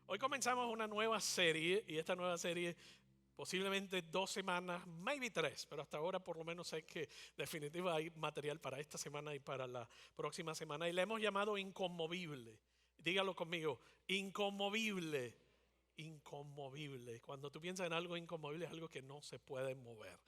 Hoy comenzamos una nueva serie y esta nueva serie posiblemente 2 semanas, maybe 3, pero hasta ahora por lo menos sé que definitivamente hay material para esta semana y para la próxima semana y le hemos llamado Inconmovible. Dígalo conmigo, inconmovible, inconmovible. Cuando tú piensas en algo inconmovible es algo que no se puede mover.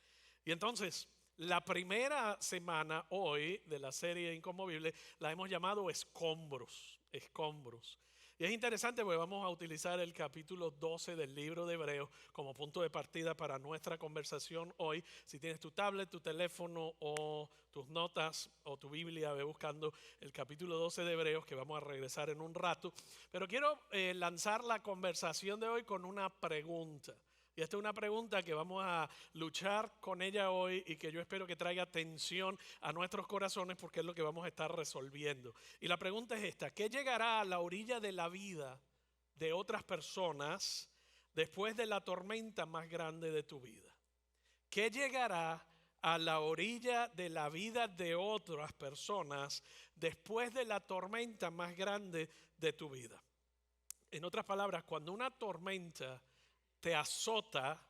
Y entonces, la primera semana hoy de la serie Inconmovible la hemos llamado Escombros, escombros. Y es interesante porque vamos a utilizar el capítulo 12 del libro de Hebreos como punto de partida para nuestra conversación hoy. Si tienes tu tablet, tu teléfono o tus notas o tu Biblia, ve buscando el capítulo 12 de Hebreos que vamos a regresar en un rato. Pero quiero lanzar la conversación de hoy con una pregunta. Y esta es una pregunta que vamos a luchar con ella hoy y que yo espero que traiga atención a nuestros corazones porque es lo que vamos a estar resolviendo. Y la pregunta es esta: ¿qué llegará a la orilla de la vida de otras personas después de la tormenta más grande de tu vida? ¿Qué llegará a la orilla de la vida de otras personas después de la tormenta más grande de tu vida? En otras palabras, cuando una tormenta te azota,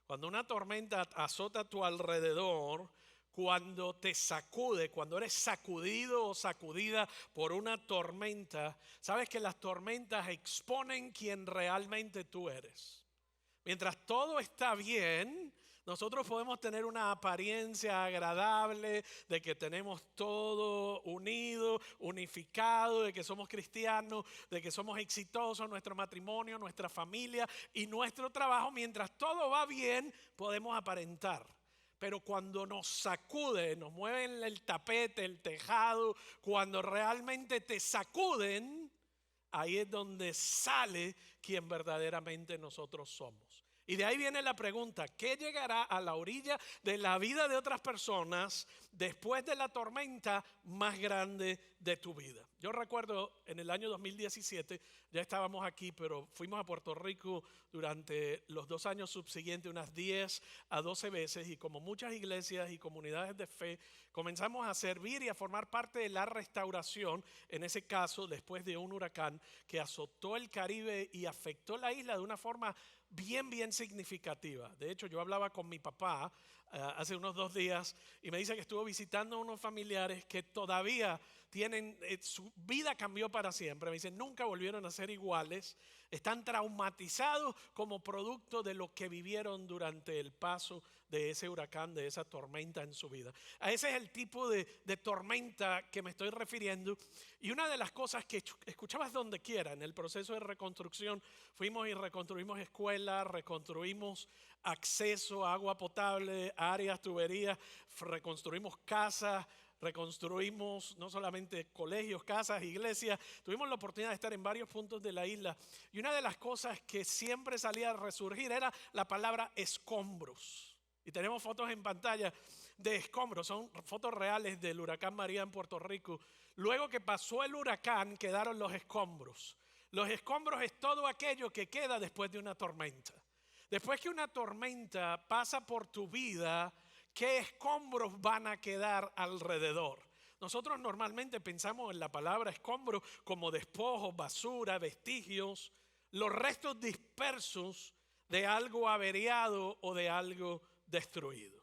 cuando una tormenta azota a tu alrededor, cuando te sacude, cuando eres sacudido o sacudida por una tormenta, sabes que las tormentas exponen quién realmente tú eres. Mientras todo está bien, nosotros podemos tener una apariencia agradable de que tenemos todo unido, unificado, de que somos cristianos, de que somos exitosos, nuestro matrimonio, nuestra familia y nuestro trabajo. Mientras todo va bien, podemos aparentar. Pero cuando nos sacude, nos mueven el tapete, el tejado, cuando realmente te sacuden, ahí es donde sale quien verdaderamente nosotros somos. Y de ahí viene la pregunta: ¿qué llegará a la orilla de la vida de otras personas después de la tormenta más grande de tu vida? Yo recuerdo en el año 2017, ya estábamos aquí, pero fuimos a Puerto Rico durante los 2 años subsiguientes, unas 10 a 12 veces, y como muchas iglesias y comunidades de fe, comenzamos a servir y a formar parte de la restauración, en ese caso después de un huracán que azotó el Caribe y afectó la isla de una forma bien significativa. De hecho, yo hablaba con mi papá hace unos 2 días y me dice que estuvo visitando a unos familiares que todavía tienen, su vida cambió para siempre. Me dice, nunca volvieron a ser iguales, están traumatizados como producto de lo que vivieron durante el paso de ese huracán, de esa tormenta en su vida. A ese es el tipo de tormenta que me estoy refiriendo. Y una de las cosas que escuchabas donde quiera en el proceso de reconstrucción, fuimos y reconstruimos escuelas, reconstruimos acceso a agua potable, áreas, tuberías, reconstruimos casas, reconstruimos no solamente colegios, casas, iglesias. Tuvimos la oportunidad de estar en varios puntos de la isla y una de las cosas que siempre salía a resurgir era la palabra escombros. Y tenemos fotos en pantalla de escombros, son fotos reales del huracán María en Puerto Rico. Luego que pasó el huracán quedaron los escombros. Los escombros es todo aquello que queda después de una tormenta. Después que una tormenta pasa por tu vida, ¿qué escombros van a quedar alrededor? Nosotros normalmente pensamos en la palabra escombro como despojos, basura, vestigios, los restos dispersos de algo averiado o de algo destruido.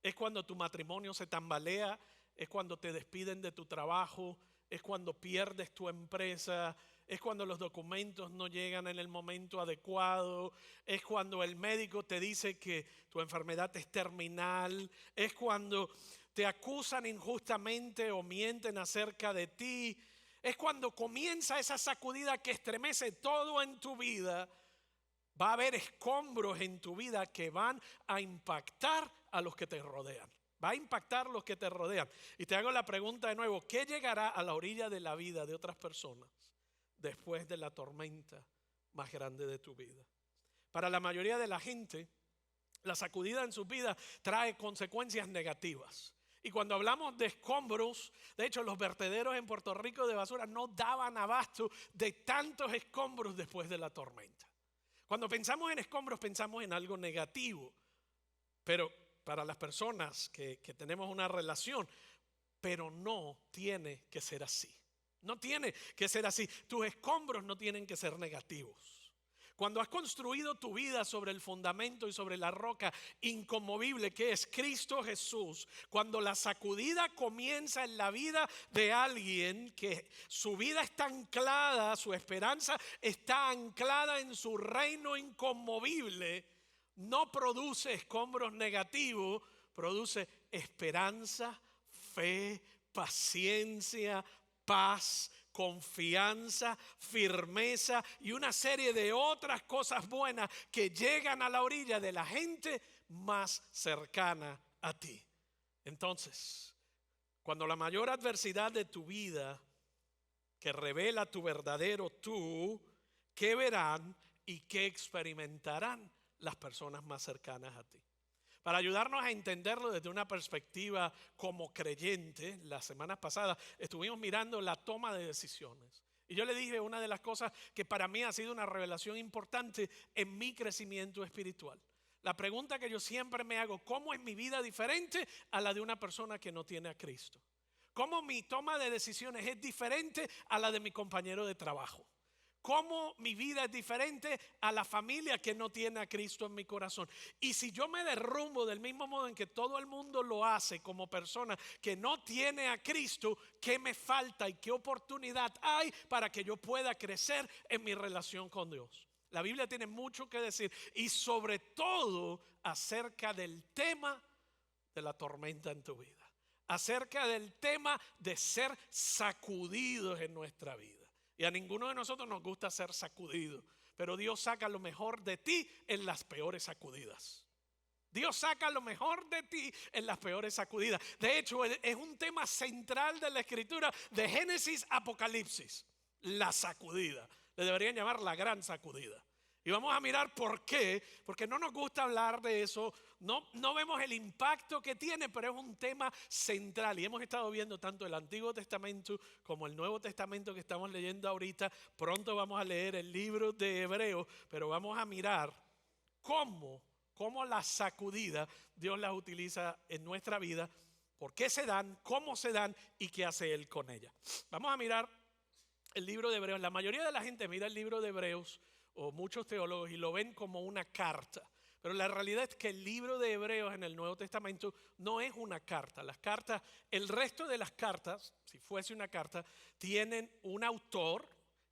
Es cuando tu matrimonio se tambalea, es cuando te despiden de tu trabajo, es cuando pierdes tu empresa, es cuando los documentos no llegan en el momento adecuado, es cuando el médico te dice que tu enfermedad es terminal, es cuando te acusan injustamente o mienten acerca de ti, es cuando comienza esa sacudida que estremece todo en tu vida. Va a haber escombros en tu vida que van a impactar a los que te rodean. Va a impactar a los que te rodean. Y te hago la pregunta de nuevo: ¿qué llegará a la orilla de la vida de otras personas después de la tormenta más grande de tu vida? Para la mayoría de la gente, la sacudida en su vida trae consecuencias negativas. Y cuando hablamos de escombros, de hecho los vertederos en Puerto Rico de basura no daban abasto de tantos escombros después de la tormenta. Cuando pensamos en escombros pensamos en algo negativo, pero para las personas que tenemos una relación, pero no tiene que ser así. No tiene que ser así. Tus escombros no tienen que ser negativos. Cuando has construido tu vida sobre el fundamento y sobre la roca inconmovible que es Cristo Jesús, cuando la sacudida comienza en la vida de alguien que su vida está anclada, su esperanza está anclada en su reino inconmovible, no produce escombros negativos, produce esperanza, fe, paciencia, paz, confianza, firmeza y una serie de otras cosas buenas que llegan a la orilla de la gente más cercana a ti. Entonces, cuando la mayor adversidad de tu vida que revela tu verdadero tú, ¿qué verán y qué experimentarán las personas más cercanas a ti? Para ayudarnos a entenderlo desde una perspectiva como creyente, las semanas pasadas estuvimos mirando la toma de decisiones. Y yo le dije una de las cosas que para mí ha sido una revelación importante en mi crecimiento espiritual. La pregunta que yo siempre me hago, ¿cómo es mi vida diferente a la de una persona que no tiene a Cristo? ¿Cómo mi toma de decisiones es diferente a la de mi compañero de trabajo? ¿Cómo mi vida es diferente a la familia que no tiene a Cristo en mi corazón? Y si yo me derrumbo del mismo modo en que todo el mundo lo hace como persona que no tiene a Cristo, ¿qué me falta y qué oportunidad hay para que yo pueda crecer en mi relación con Dios? La Biblia tiene mucho que decir y sobre todo acerca del tema de la tormenta en tu vida, acerca del tema de ser sacudidos en nuestra vida. Y a ninguno de nosotros nos gusta ser sacudido, pero Dios saca lo mejor de ti en las peores sacudidas. Dios saca lo mejor de ti en las peores sacudidas. De hecho, es un tema central de la Escritura de Génesis a Apocalipsis, la sacudida. Le deberían llamar la gran sacudida. Y vamos a mirar por qué, porque no nos gusta hablar de eso, no vemos el impacto que tiene, pero es un tema central. Y hemos estado viendo tanto el Antiguo Testamento como el Nuevo Testamento que estamos leyendo ahorita. Pronto vamos a leer el libro de Hebreos, pero vamos a mirar cómo la sacudida Dios las utiliza en nuestra vida, por qué se dan, cómo se dan y qué hace Él con ellas. Vamos a mirar el libro de Hebreos. La mayoría de la gente mira el libro de Hebreos, o muchos teólogos, y lo ven como una carta. Pero la realidad es que el libro de Hebreos en el Nuevo Testamento no es una carta. Las cartas, el resto de las cartas, si fuese una carta, tienen un autor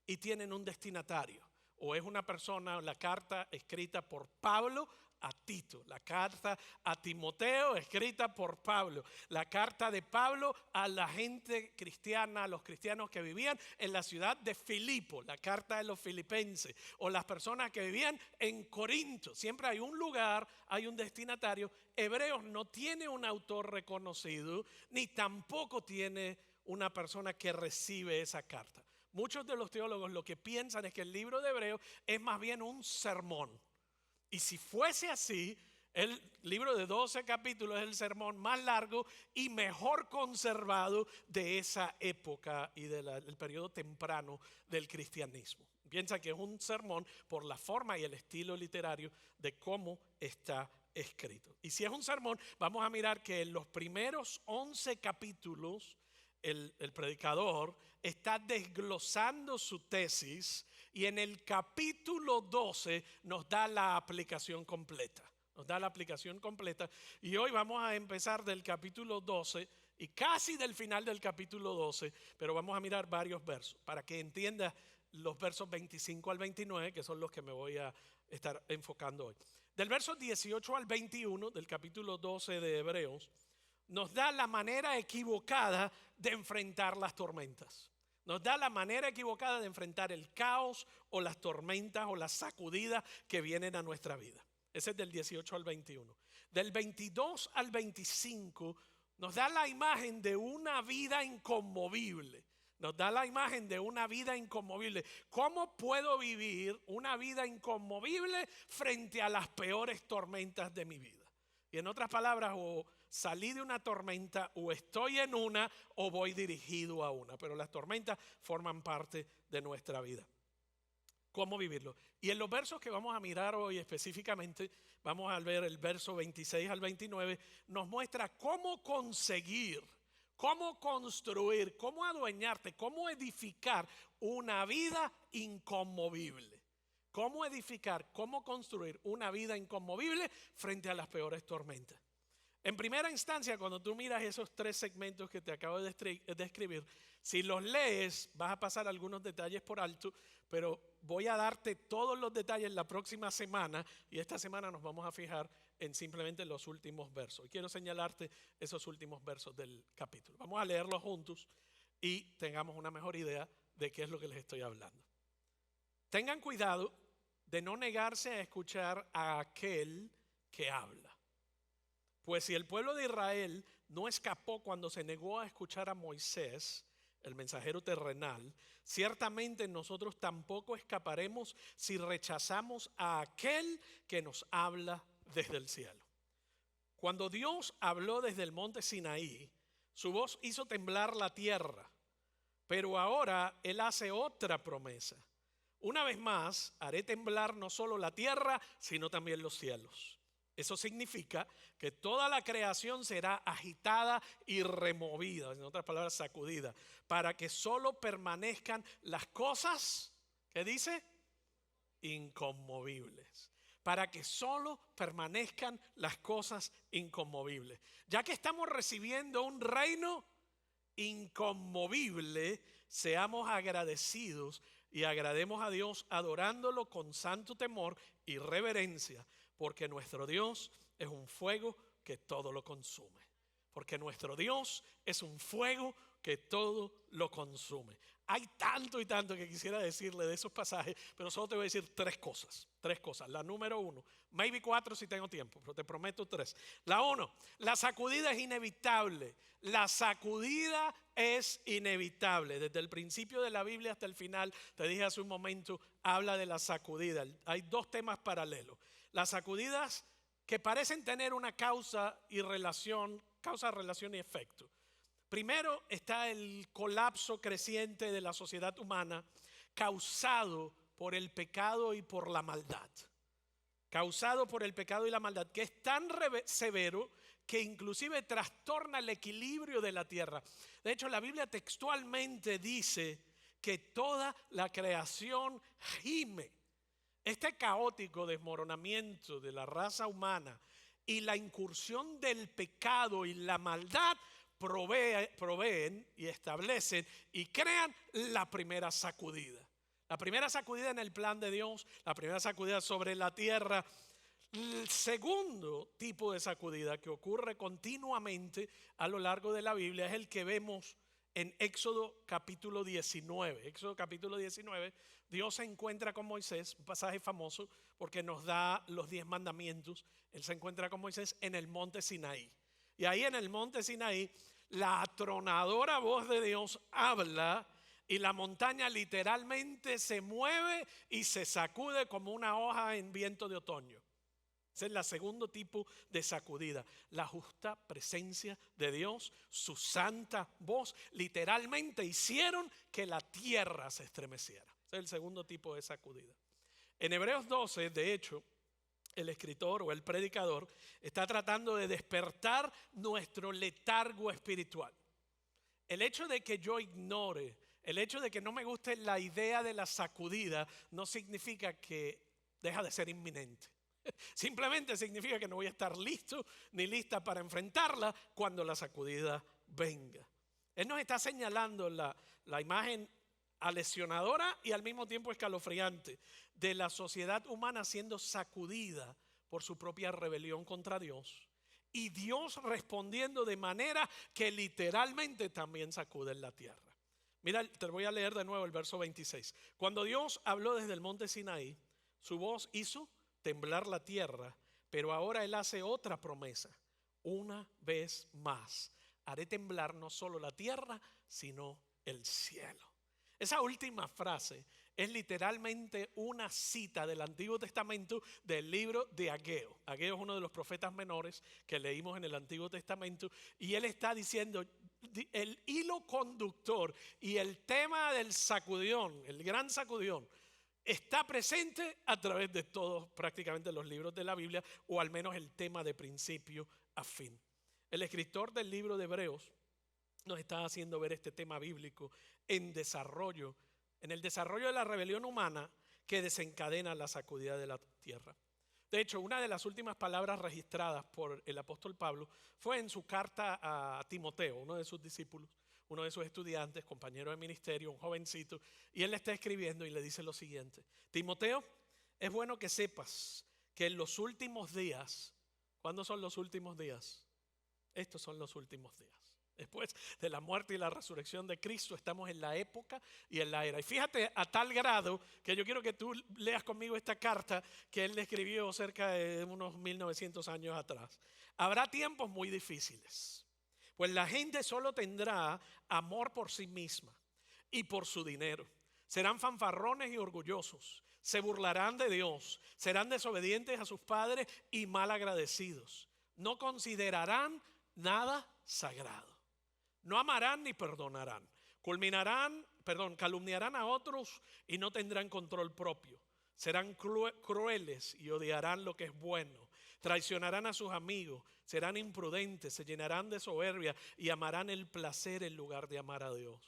y tienen un destinatario. O es una persona, la carta escrita por Pablo a Tito, la carta a Timoteo escrita por Pablo, la carta de Pablo a la gente cristiana, a los cristianos que vivían en la ciudad de Filipo, la carta de los filipenses, o las personas que vivían en Corinto. Siempre hay un lugar, hay un destinatario. Hebreos no tiene un autor reconocido, ni tampoco tiene una persona que recibe esa carta. Muchos de los teólogos lo que piensan es que el libro de Hebreos es más bien un sermón. Y si fuese así, el libro de 12 capítulos es el sermón más largo y mejor conservado de esa época y del periodo temprano del cristianismo. Piensa que es un sermón por la forma y el estilo literario de cómo está escrito. Y si es un sermón, vamos a mirar que en los primeros 11 capítulos el predicador está desglosando su tesis, y en el capítulo 12 nos da la aplicación completa. Nos da la aplicación completa. Y hoy vamos a empezar del capítulo 12 y casi del final del capítulo 12, pero vamos a mirar varios versos para que entiendas los versos 25 al 29, que son los que me voy a estar enfocando hoy. Del verso 18 al 21 del capítulo 12 de Hebreos, nos da la manera equivocada de enfrentar las tormentas. Nos da la manera equivocada de enfrentar el caos o las tormentas o las sacudidas que vienen a nuestra vida. Ese es del 18 al 21. Del 22 al 25 nos da la imagen de una vida inconmovible. Nos da la imagen de una vida inconmovible. ¿Cómo puedo vivir una vida inconmovible frente a las peores tormentas de mi vida? Y en otras palabras, o salí de una tormenta, o estoy en una, o voy dirigido a una. Pero las tormentas forman parte de nuestra vida. ¿Cómo vivirlo? Y en los versos que vamos a mirar hoy específicamente, vamos a ver el verso 26 al 29, nos muestra cómo conseguir cómo construir, cómo adueñarte, cómo edificar una vida inconmovible. Cómo edificar, cómo construir una vida inconmovible frente a las peores tormentas. En primera instancia, cuando tú miras esos 3 segmentos que te acabo de describir, si los lees vas a pasar algunos detalles por alto, pero voy a darte todos los detalles la próxima semana, y esta semana nos vamos a fijar en simplemente los últimos versos. Y quiero señalarte esos últimos versos del capítulo. Vamos a leerlos juntos y tengamos una mejor idea de qué es lo que les estoy hablando. Tengan cuidado de no negarse a escuchar a aquel que habla. Pues si el pueblo de Israel no escapó cuando se negó a escuchar a Moisés, el mensajero terrenal, ciertamente nosotros tampoco escaparemos si rechazamos a aquel que nos habla desde el cielo. Cuando Dios habló desde el monte Sinaí, su voz hizo temblar la tierra, pero ahora Él hace otra promesa. Una vez más, haré temblar no solo la tierra, sino también los cielos. Eso significa que toda la creación será agitada y removida, en otras palabras, sacudida, para que solo permanezcan las cosas, ¿qué dice? Inconmovibles. Para que solo permanezcan las cosas inconmovibles. Ya que estamos recibiendo un reino inconmovible, seamos agradecidos y agrademos a Dios adorándolo con santo temor y reverencia, porque nuestro Dios es un fuego que todo lo consume. Porque nuestro Dios es un fuego que todo lo consume. Hay tanto y tanto que quisiera decirle de esos pasajes, pero solo te voy a decir 3 cosas. 3 cosas. La número 1, maybe 4 si tengo tiempo, pero te prometo 3. La 1, la sacudida es inevitable. La sacudida es inevitable. Desde el principio de la Biblia hasta el final, te dije hace un momento, habla de la sacudida. Hay 2 temas paralelos. Las sacudidas que parecen tener una causa, relación y efecto. Primero está el colapso creciente de la sociedad humana causado por el pecado y por la maldad. Causado por el pecado y la maldad, que es tan severo que inclusive trastorna el equilibrio de la tierra. De hecho, la Biblia textualmente dice que toda la creación gime. Este caótico desmoronamiento de la raza humana y la incursión del pecado y la maldad proveen y establecen y crean la primera sacudida. La primera sacudida en el plan de Dios, la primera sacudida sobre la tierra. El segundo tipo de sacudida que ocurre continuamente a lo largo de la Biblia es el que vemos en Éxodo capítulo 19. Éxodo capítulo 19, Dios se encuentra con Moisés, un pasaje famoso porque nos da los 10 mandamientos. Él se encuentra con Moisés en el monte Sinaí. Y ahí en el monte Sinaí, la atronadora voz de Dios habla y la montaña literalmente se mueve y se sacude como una hoja en viento de otoño. Ese es el segundo tipo de sacudida. La justa presencia de Dios, su santa voz, literalmente hicieron que la tierra se estremeciera. Ese es el segundo tipo de sacudida. En Hebreos 12, de hecho, el escritor o el predicador está tratando de despertar nuestro letargo espiritual. El hecho de que yo ignore, el hecho de que no me guste la idea de la sacudida, no significa que deja de ser inminente. Simplemente significa que no voy a estar listo ni lista para enfrentarla cuando la sacudida venga. Él nos está señalando la imagen lesionadora y al mismo tiempo escalofriante de la sociedad humana siendo sacudida por su propia rebelión contra Dios y Dios respondiendo de manera que literalmente también sacude la tierra. Mira, te voy a leer de nuevo el verso 26. Cuando Dios habló desde el monte Sinaí, su voz hizo temblar la tierra, pero ahora Él hace otra promesa. Una vez más, haré temblar no solo la tierra, sino el cielo. Esa última frase es literalmente una cita del Antiguo Testamento del libro de Ageo. Ageo es uno de los profetas menores que leímos en el Antiguo Testamento y él está diciendo el hilo conductor y el tema del sacudión, el gran sacudión, está presente a través de todos prácticamente los libros de la Biblia, o al menos el tema de principio a fin. El escritor del libro de Hebreos nos está haciendo ver este tema bíblico en desarrollo, en el desarrollo de la rebelión humana que desencadena la sacudida de la tierra. De hecho, una de las últimas palabras registradas por el apóstol Pablo fue en su carta a Timoteo, uno de sus discípulos, uno de sus estudiantes, compañero de ministerio, un jovencito, y él le está escribiendo y le dice lo siguiente: Timoteo, es bueno que sepas que en los últimos días, ¿cuándo son los últimos días? Estos son los últimos días. Después de la muerte y la resurrección de Cristo, estamos en la época y en la era. Y fíjate, a tal grado que yo quiero que tú leas conmigo esta carta que él le escribió cerca de unos 1900 años atrás. Habrá tiempos muy difíciles, pues la gente solo tendrá amor por sí misma y por su dinero. Serán fanfarrones y orgullosos, se burlarán de Dios, serán desobedientes a sus padres y mal agradecidos. No considerarán nada sagrado. No amarán ni perdonarán. Calumniarán a otros y no tendrán control propio. Serán crueles y odiarán lo que es bueno. Traicionarán a sus amigos, serán imprudentes, se llenarán de soberbia y amarán el placer en lugar de amar a Dios.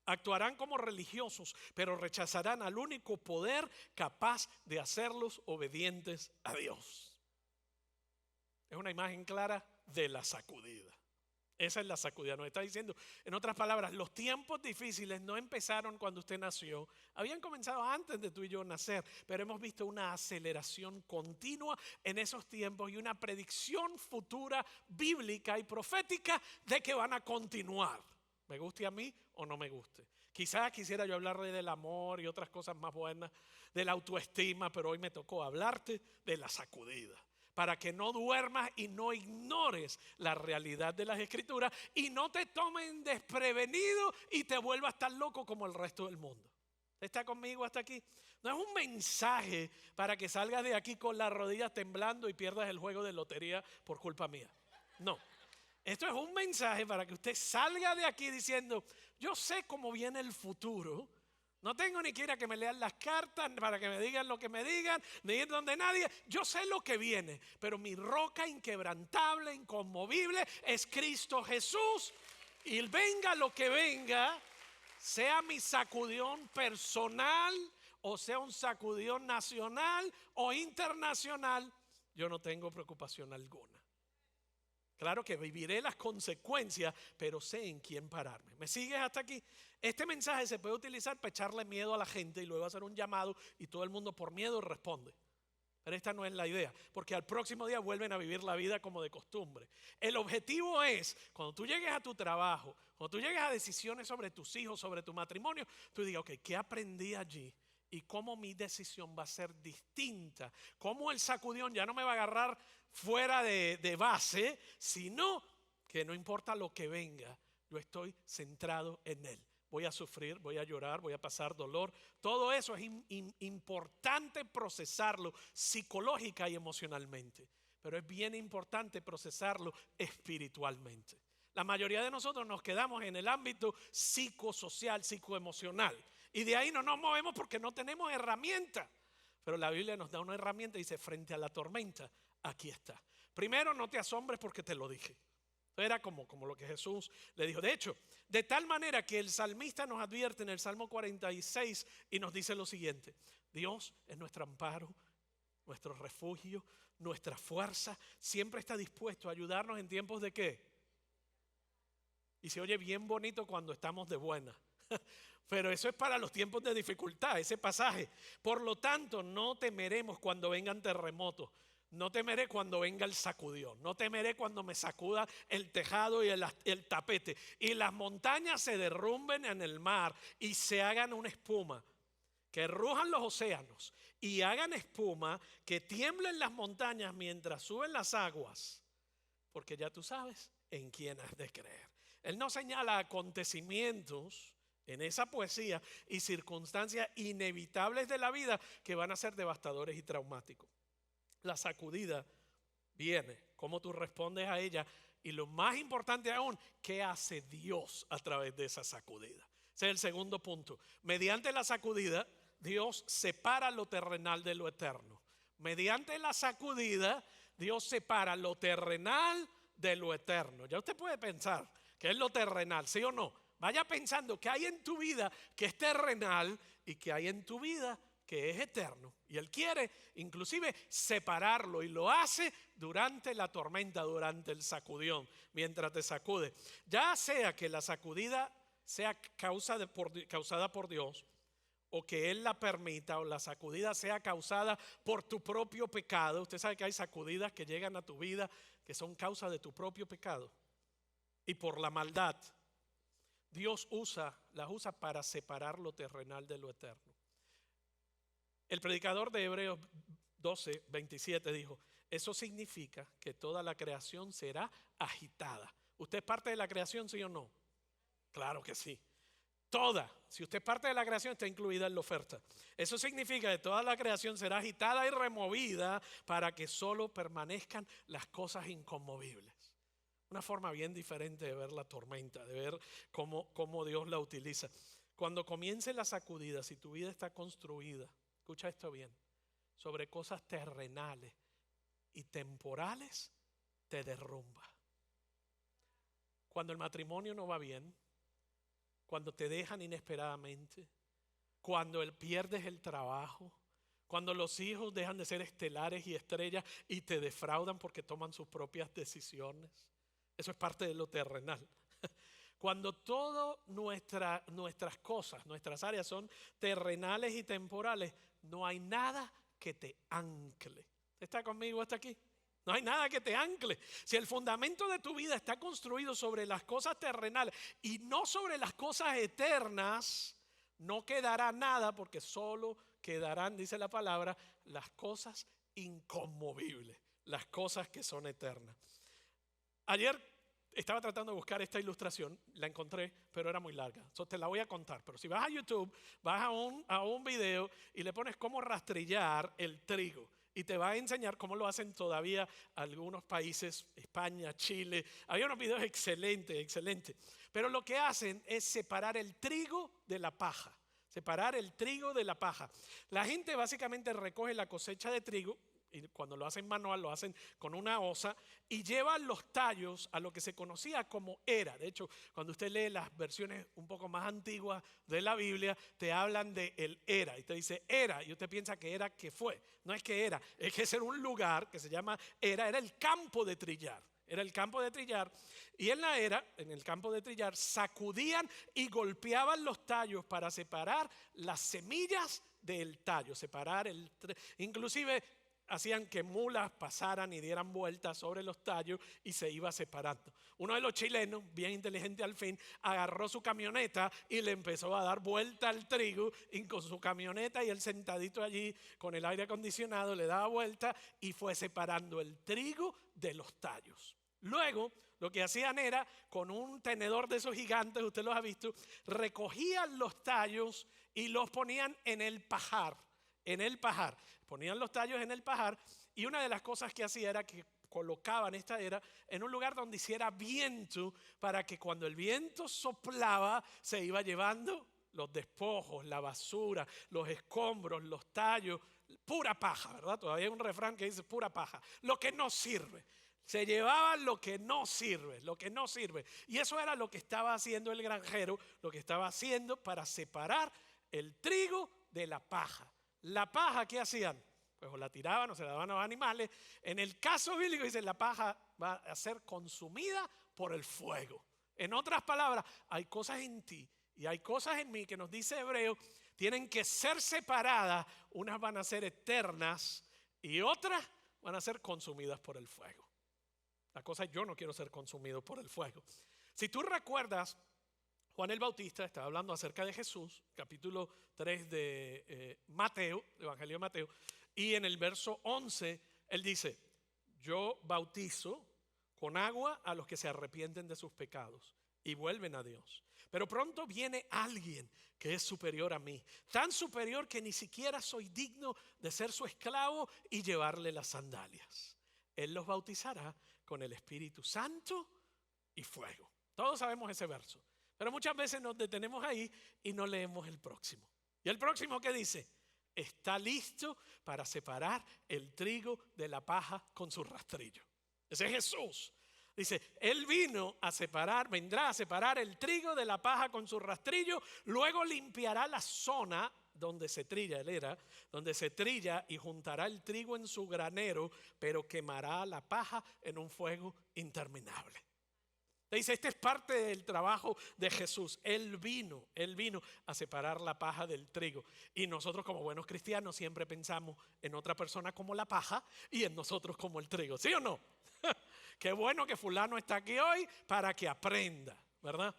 Actuarán como religiosos, pero rechazarán al único poder capaz de hacerlos obedientes a Dios. Es una imagen clara de la sacudida. Esa es la sacudida. Nos está diciendo, en otras palabras, los tiempos difíciles no empezaron cuando usted nació. Habían comenzado antes de tú y yo nacer, pero hemos visto una aceleración continua en esos tiempos y una predicción futura bíblica y profética de que van a continuar. Me guste a mí o no me guste. Quizás quisiera yo hablarle del amor y otras cosas más buenas, de la autoestima, pero hoy me tocó hablarte de la sacudida. Para que no duermas y no ignores la realidad de las Escrituras y no te tomen desprevenido y te vuelvas tan loco como el resto del mundo. ¿Está conmigo hasta aquí? No es un mensaje para que salgas de aquí con las rodillas temblando y pierdas el juego de lotería por culpa mía. No. Esto es un mensaje para que usted salga de aquí diciendo: yo sé cómo viene el futuro. No tengo ni quiera que me lean las cartas para que me digan lo que me digan, ni ir donde nadie. Yo sé lo que viene, pero mi roca inquebrantable, inconmovible es Cristo Jesús. Y venga lo que venga, sea mi sacudión personal o sea un sacudión nacional o internacional, yo no tengo preocupación alguna. Claro que viviré las consecuencias, pero sé en quién pararme. ¿Me sigues hasta aquí? Este mensaje se puede utilizar para echarle miedo a la gente y luego hacer un llamado y todo el mundo por miedo responde. Pero esta no es la idea, porque al próximo día vuelven a vivir la vida como de costumbre. El objetivo es, cuando tú llegues a tu trabajo, cuando tú llegues a decisiones sobre tus hijos, sobre tu matrimonio, tú digas: ok, ¿qué aprendí allí? Y cómo mi decisión va a ser distinta. Cómo el sacudión ya no me va a agarrar fuera de base, sino que no importa lo que venga, yo estoy centrado en Él. Voy a sufrir, voy a llorar, voy a pasar dolor. Todo eso es importante procesarlo psicológica y emocionalmente. Pero es bien importante procesarlo espiritualmente. La mayoría de nosotros nos quedamos en el ámbito psicosocial, psicoemocional. Y de ahí no nos movemos porque no tenemos herramienta. Pero la Biblia nos da una herramienta y dice: frente a la tormenta, aquí está. Primero, no te asombres porque te lo dije. Era como lo que Jesús le dijo. De hecho, de tal manera que el salmista nos advierte en el Salmo 46 y nos dice lo siguiente: Dios es nuestro amparo, nuestro refugio, nuestra fuerza. Siempre está dispuesto a ayudarnos en tiempos de ¿qué? Y se oye bien bonito cuando estamos de buena. Pero eso es para los tiempos de dificultad, ese pasaje. Por lo tanto, no temeremos cuando vengan terremotos. No temeré cuando venga el sacudión. No temeré cuando me sacuda el tejado y el tapete. Y las montañas se derrumben en el mar y se hagan una espuma. Que rujan los océanos y hagan espuma. Que tiemblen las montañas mientras suben las aguas. Porque ya tú sabes en quién has de creer. Él no señala acontecimientos en esa poesía y circunstancias inevitables de la vida que van a ser devastadores y traumáticos. La sacudida viene, cómo tú respondes a ella, y lo más importante aún, ¿qué hace Dios a través de esa sacudida? Ese es el segundo punto. Mediante la sacudida, Dios separa lo terrenal de lo eterno. Mediante la sacudida, Dios separa lo terrenal de lo eterno. Ya usted puede pensar que es lo terrenal, ¿sí o no? Vaya pensando que hay en tu vida que es terrenal y que hay en tu vida que es eterno. Y Él quiere inclusive separarlo y lo hace durante la tormenta, durante el sacudión, mientras te sacude. Ya sea que la sacudida sea causada por Dios, o que Él la permita, o la sacudida sea causada por tu propio pecado. Usted sabe que hay sacudidas que llegan a tu vida que son causa de tu propio pecado y por la maldad. Dios las usa para separar lo terrenal de lo eterno. El predicador de Hebreos 12:27 dijo: eso significa que toda la creación será agitada. ¿Usted es parte de la creación, sí o no? Claro que sí. Toda, si usted es parte de la creación, está incluida en la oferta. Eso significa que toda la creación será agitada y removida para que solo permanezcan las cosas inconmovibles. Una forma bien diferente de ver la tormenta, de ver cómo Dios la utiliza. Cuando comience la sacudida, si tu vida está construida, escucha esto bien, sobre cosas terrenales y temporales, te derrumba. Cuando el matrimonio no va bien, cuando te dejan inesperadamente, cuando pierdes el trabajo, cuando los hijos dejan de ser estelares y estrellas y te defraudan porque toman sus propias decisiones. Eso es parte de lo terrenal. Cuando todas nuestras cosas, nuestras áreas son terrenales y temporales, no hay nada que te ancle. ¿Está conmigo hasta aquí? No hay nada que te ancle. Si el fundamento de tu vida está construido sobre las cosas terrenales y no sobre las cosas eternas, no quedará nada, porque solo quedarán, dice la palabra, las cosas inconmovibles, las cosas que son eternas. Ayer estaba tratando de buscar esta ilustración, la encontré, pero era muy larga. Entonces te la voy a contar. Pero si vas a YouTube, vas a un video y le pones cómo rastrillar el trigo. Y te va a enseñar cómo lo hacen todavía algunos países, España, Chile. Había unos videos excelentes. Pero lo que hacen es separar el trigo de la paja. Separar el trigo de la paja. La gente básicamente recoge la cosecha de trigo, y cuando lo hacen manual lo hacen con una hosa, y llevan los tallos a lo que se conocía como era. De hecho, cuando usted lee las versiones un poco más antiguas de la Biblia, te hablan de el era, y te dice era, y usted piensa que era que fue. No es que era, es que ese era un lugar que se llama era el campo de trillar. Era el campo de trillar, y en el campo de trillar, sacudían y golpeaban los tallos para separar las semillas del tallo, inclusive hacían que mulas pasaran y dieran vueltas sobre los tallos y se iba separando. Uno de los chilenos, bien inteligente al fin, agarró su camioneta y le empezó a dar vuelta al trigo, y con su camioneta y él sentadito allí con el aire acondicionado le daba vuelta y fue separando el trigo de los tallos. Luego lo que hacían era, con un tenedor de esos gigantes, usted los ha visto, recogían los tallos y los ponían en el pajar. Ponían los tallos en el pajar, y una de las cosas que hacía era que colocaban esta era en un lugar donde hiciera viento, para que cuando el viento soplaba se iba llevando los despojos, la basura, los escombros, los tallos, pura paja, ¿verdad? Todavía hay un refrán que dice pura paja, lo que no sirve. Se llevaban lo que no sirve. Y eso era lo que estaba haciendo el granjero, lo que estaba haciendo para separar el trigo de la paja. La paja, ¿qué hacían? Pues o la tiraban o se la daban a los animales. En el caso bíblico dice, la paja va a ser consumida por el fuego. En otras palabras, hay cosas en ti y hay cosas en mí que nos dice Hebreo, tienen que ser separadas. Unas van a ser eternas y otras van a ser consumidas por el fuego. La cosa es, yo no quiero ser consumido por el fuego. Si tú recuerdas, Juan el Bautista estaba hablando acerca de Jesús, capítulo 3 de Mateo, el Evangelio de Mateo, y en el verso 11, él dice, yo bautizo con agua a los que se arrepienten de sus pecados y vuelven a Dios. Pero pronto viene alguien que es superior a mí, tan superior que ni siquiera soy digno de ser su esclavo y llevarle las sandalias. Él los bautizará con el Espíritu Santo y fuego. Todos sabemos ese verso, pero muchas veces nos detenemos ahí y no leemos el próximo. ¿Y el próximo qué dice? Está listo para separar el trigo de la paja con su rastrillo. Ese es Jesús. Dice, Él vendrá a separar el trigo de la paja con su rastrillo, luego limpiará la zona donde se trilla, donde se trilla y juntará el trigo en su granero, pero quemará la paja en un fuego interminable. Dice, este es parte del trabajo de Jesús. Él vino a separar la paja del trigo. Y nosotros como buenos cristianos siempre pensamos en otra persona como la paja y en nosotros como el trigo. ¿Sí o no? Qué bueno que fulano está aquí hoy para que aprenda, ¿verdad?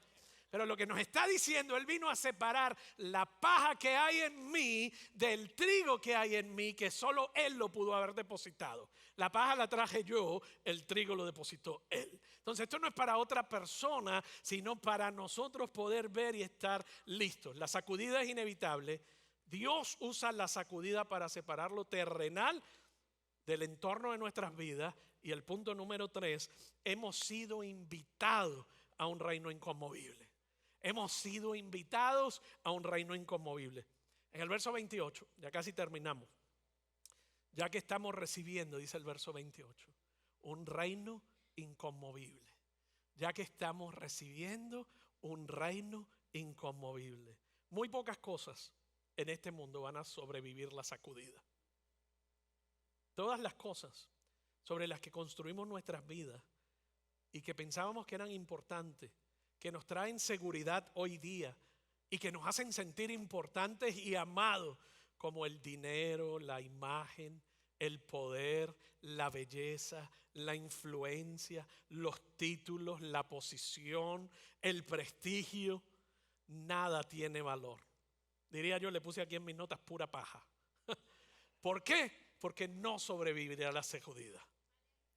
Pero lo que nos está diciendo, Él vino a separar la paja que hay en mí del trigo que hay en mí, que solo Él lo pudo haber depositado. La paja la traje yo, el trigo lo depositó Él. Entonces esto no es para otra persona, sino para nosotros poder ver y estar listos. La sacudida es inevitable. Dios usa la sacudida para separar lo terrenal del entorno de nuestras vidas. Y el punto número 3, hemos sido invitados a un reino inconmovible. Hemos sido invitados a un reino inconmovible. En el verso 28, ya casi terminamos. Ya que estamos recibiendo, dice el verso 28, un reino inconmovible. Ya que estamos recibiendo un reino inconmovible. Muy pocas cosas en este mundo van a sobrevivir la sacudida. Todas las cosas sobre las que construimos nuestras vidas y que pensábamos que eran importantes, que nos traen seguridad hoy día y que nos hacen sentir importantes y amados, como el dinero, la imagen, el poder, la belleza, la influencia, los títulos, la posición, el prestigio, nada tiene valor. Diría yo, le puse aquí en mis notas pura paja. ¿Por qué? Porque no sobrevivirá a la sacudida.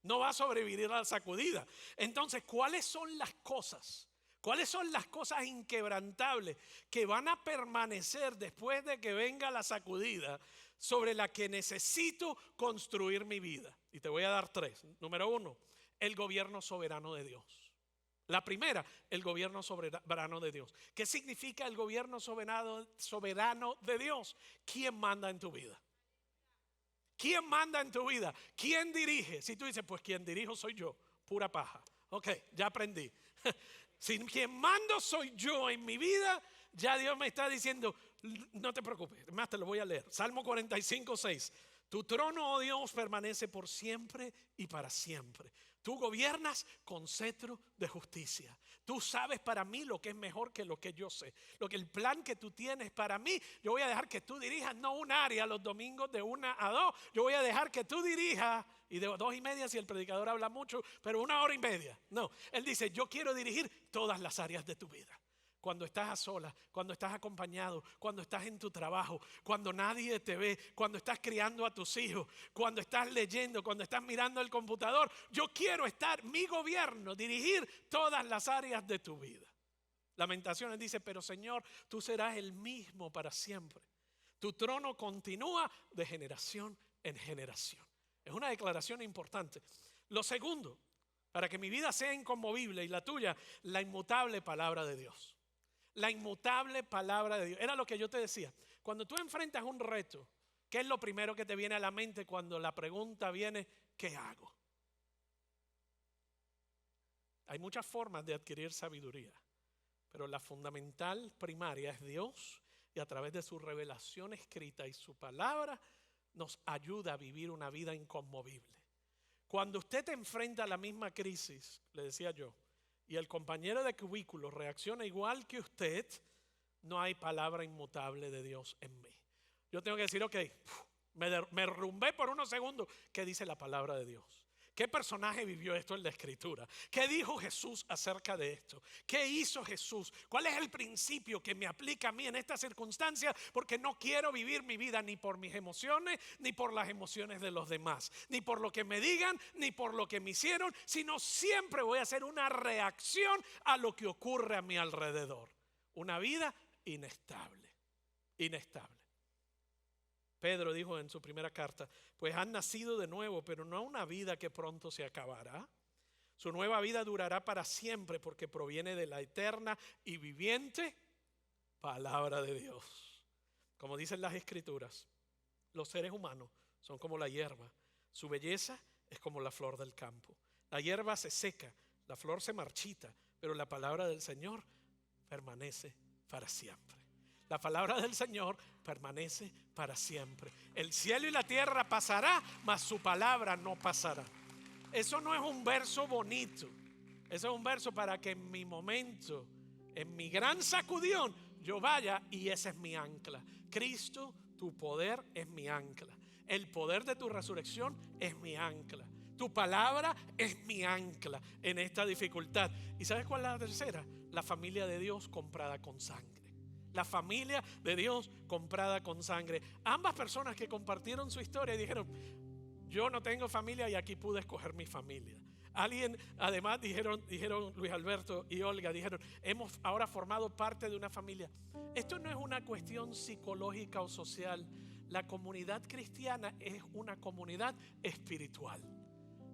No va a sobrevivir a la sacudida. Entonces, ¿cuáles son las cosas? ¿Cuáles son las cosas inquebrantables que van a permanecer después de que venga la sacudida, sobre la que necesito construir mi vida? Y te voy a dar 3. Número 1, el gobierno soberano de Dios. La primera, el gobierno soberano de Dios. ¿Qué significa el gobierno soberano de Dios? ¿Quién manda en tu vida? ¿Quién manda en tu vida? ¿Quién dirige? Si tú dices, pues quien dirijo soy yo, pura paja. Ok, ya aprendí. Si quien mando soy yo en mi vida, ya Dios me está diciendo, no te preocupes, más te lo voy a leer. Salmo 45:6. Tu trono, oh Dios, permanece por siempre y para siempre. Tú gobiernas con cetro de justicia. Tú sabes para mí lo que es mejor que lo que yo sé. Lo que el plan que tú tienes para mí, yo voy a dejar que tú dirijas no un área los domingos de 1 a 2. Yo voy a dejar que tú dirijas, y de 2:30 si el predicador habla mucho, pero 1 hora y media. No, él dice, yo quiero dirigir todas las áreas de tu vida. Cuando estás a solas, cuando estás acompañado, cuando estás en tu trabajo, cuando nadie te ve, cuando estás criando a tus hijos, cuando estás leyendo, cuando estás mirando el computador. Yo quiero estar, mi gobierno, dirigir todas las áreas de tu vida. Lamentaciones dice, pero Señor, tú serás el mismo para siempre. Tu trono continúa de generación en generación. Es una declaración importante. Lo segundo, para que mi vida sea inconmovible y la tuya, la inmutable palabra de Dios. La inmutable palabra de Dios. Era lo que yo te decía. Cuando tú enfrentas un reto, ¿qué es lo primero que te viene a la mente cuando la pregunta viene, ¿qué hago? Hay muchas formas de adquirir sabiduría, pero la fundamental primaria es Dios, y a través de su revelación escrita y su palabra nos ayuda a vivir una vida inconmovible. Cuando usted te enfrenta a la misma crisis, le decía yo, y el compañero de cubículo reacciona igual que usted, no hay palabra inmutable de Dios en mí. Yo tengo que decir, ok, me derrumbé por unos segundos. ¿Qué dice la palabra de Dios? ¿Qué personaje vivió esto en la Escritura? ¿Qué dijo Jesús acerca de esto? ¿Qué hizo Jesús? ¿Cuál es el principio que me aplica a mí en esta circunstancia? Porque no quiero vivir mi vida ni por mis emociones, ni por las emociones de los demás, ni por lo que me digan, ni por lo que me hicieron, sino siempre voy a hacer una reacción a lo que ocurre a mi alrededor. Una vida inestable, inestable. Pedro dijo en su primera carta, pues han nacido de nuevo, pero no una vida que pronto se acabará. Su nueva vida durará para siempre porque proviene de la eterna y viviente palabra de Dios. Como dicen las Escrituras, los seres humanos son como la hierba. Su belleza es como la flor del campo. La hierba se seca, La flor se marchita, pero la palabra del Señor permanece para siempre. La palabra del Señor permanece para siempre. El cielo y la tierra pasará, mas su palabra no pasará. Eso no es un verso bonito. Eso es un verso para que en mi momento, en mi gran sacudión, yo vaya y ese es mi ancla. Cristo, tu poder es mi ancla. El poder de tu resurrección es mi ancla. Tu palabra es mi ancla en esta dificultad. ¿Y sabes cuál es la tercera? La familia de Dios comprada con sangre. La familia de Dios comprada con sangre. Ambas personas que compartieron su historia y dijeron, yo no tengo familia y aquí pude escoger mi familia. Alguien, además, dijeron Luis Alberto y Olga, dijeron, hemos ahora formado parte de una familia. Esto no es una cuestión psicológica o social. La comunidad cristiana es una comunidad espiritual.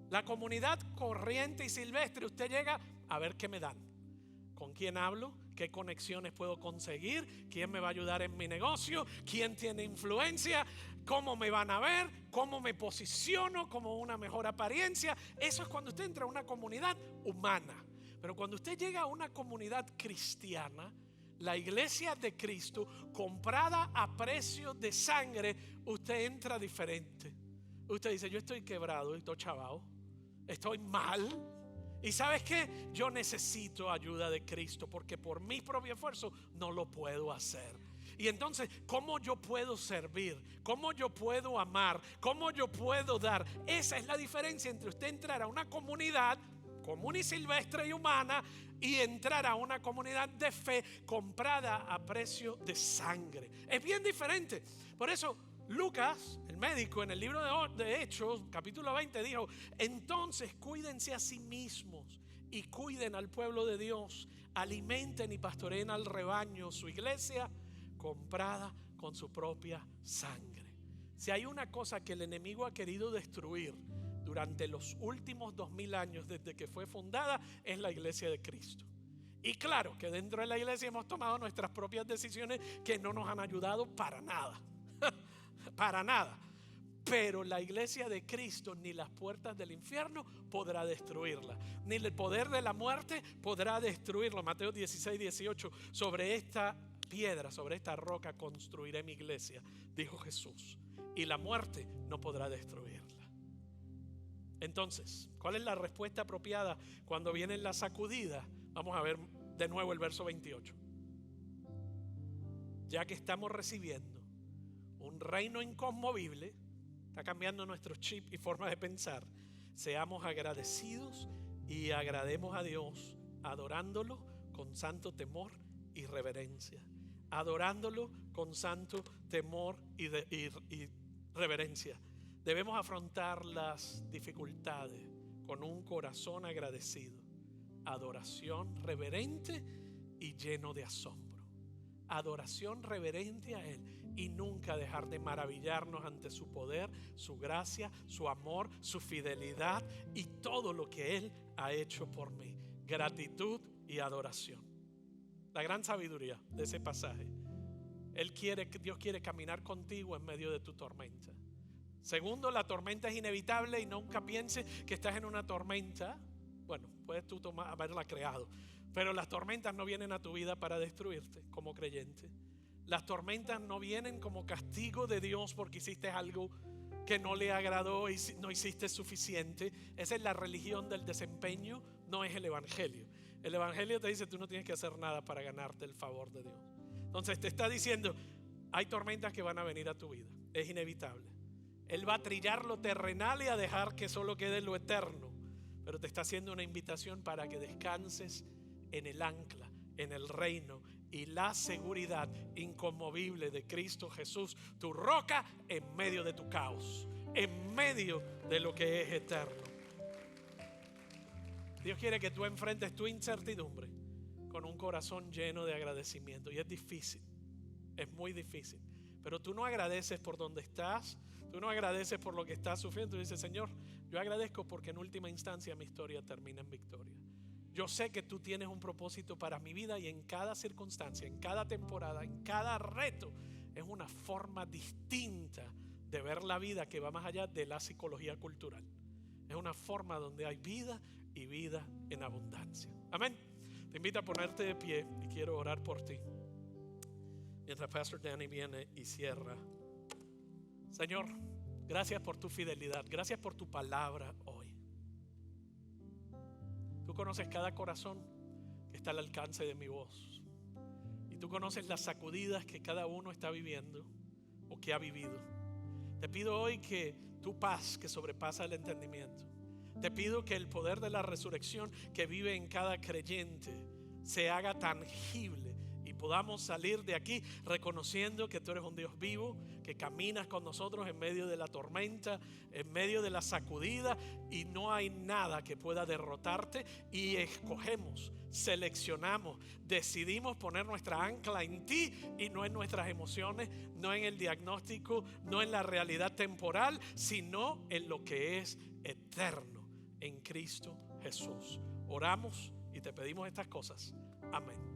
La comunidad corriente y silvestre, usted llega a ver qué me dan, con quién hablo, qué conexiones puedo conseguir, quién me va a ayudar en mi negocio, quién tiene influencia, cómo me van a ver, cómo me posiciono como una mejor apariencia. Eso es cuando usted entra a una comunidad humana. Pero cuando usted llega a una comunidad cristiana, la iglesia de Cristo, comprada a precio de sangre, usted entra diferente. Usted dice, yo estoy quebrado, estoy chavado, estoy mal. ¿Y sabes qué? Yo necesito ayuda de Cristo porque por mi propio esfuerzo no lo puedo hacer. Y entonces, ¿cómo yo puedo servir? ¿Cómo yo puedo amar? ¿Cómo yo puedo dar? Esa es la diferencia entre usted entrar a una comunidad común y silvestre y humana y entrar a una comunidad de fe comprada a precio de sangre. Es bien diferente. Por eso Lucas, el médico, en el libro de Hechos, capítulo 20, dijo, entonces cuídense a sí mismos y cuiden al pueblo de Dios, alimenten y pastoreen al rebaño, su iglesia comprada con su propia sangre. Si hay una cosa que el enemigo ha querido destruir durante los últimos 2000 años desde que fue fundada, es la iglesia de Cristo. Y claro que dentro de la iglesia hemos tomado nuestras propias decisiones que no nos han ayudado para nada. Para nada. Pero la iglesia de Cristo, ni las puertas del infierno podrá destruirla, ni el poder de la muerte podrá destruirla. Mateo 16, 18, sobre esta piedra, sobre esta roca construiré mi iglesia, dijo Jesús, y la muerte no podrá destruirla. Entonces, ¿cuál es la respuesta apropiada cuando viene la sacudida? Vamos a ver de nuevo el verso 28. Ya que estamos recibiendo un reino inconmovible, está cambiando nuestro chip y forma de pensar, seamos agradecidos y agrademos a Dios adorándolo con santo temor y reverencia. Adorándolo con santo temor y reverencia. Debemos afrontar las dificultades con un corazón agradecido, adoración reverente y lleno de asombro. Adoración reverente a Él y nunca dejar de maravillarnos ante su poder, su gracia, su amor, su fidelidad y todo lo que Él ha hecho por mí. Gratitud y adoración. La gran sabiduría de ese pasaje. Dios quiere caminar contigo en medio de tu tormenta. Segundo, la tormenta es inevitable y nunca pienses que estás en una tormenta. Bueno, puedes tú haberla creado, pero las tormentas no vienen a tu vida para destruirte como creyente. Las tormentas no vienen como castigo de Dios porque hiciste algo que no le agradó y no hiciste suficiente. Esa es la religión del desempeño, no es el evangelio. El evangelio te dice tú no tienes que hacer nada para ganarte el favor de Dios. Entonces te está diciendo, hay tormentas que van a venir a tu vida, es inevitable. Él va a trillar lo terrenal y a dejar que solo quede lo eterno, pero te está haciendo una invitación para que descanses en el ancla, en el reino y la seguridad inconmovible de Cristo Jesús, tu roca en medio de tu caos, en medio de lo que es eterno. Dios quiere que tú enfrentes tu incertidumbre con un corazón lleno de agradecimiento, y es difícil, es muy difícil, pero tú no agradeces por donde estás, tú no agradeces por lo que estás sufriendo, tú dices, Señor, yo agradezco porque en última instancia mi historia termina en victoria. Yo sé que tú tienes un propósito para mi vida y en cada circunstancia, en cada temporada, en cada reto, es una forma distinta de ver la vida que va más allá de la psicología cultural. Es una forma donde hay vida y vida en abundancia. Amén. Te invito a ponerte de pie y quiero orar por ti mientras Pastor Danny viene y cierra. Señor, gracias por tu fidelidad, gracias por tu palabra hoy. Tú conoces cada corazón que está al alcance de mi voz, y tú conoces las sacudidas que cada uno está viviendo o que ha vivido. Te pido hoy que tu paz, que sobrepasa el entendimiento, te pido que el poder de la resurrección que vive en cada creyente se haga tangible y podamos salir de aquí reconociendo que tú eres un Dios vivo, que caminas con nosotros en medio de la tormenta, en medio de la sacudida, y no hay nada que pueda derrotarte. Y escogemos, seleccionamos, decidimos poner nuestra ancla en ti y no en nuestras emociones, no en el diagnóstico, no en la realidad temporal, sino en lo que es eterno, en Cristo Jesús. Oramos y te pedimos estas cosas. Amén.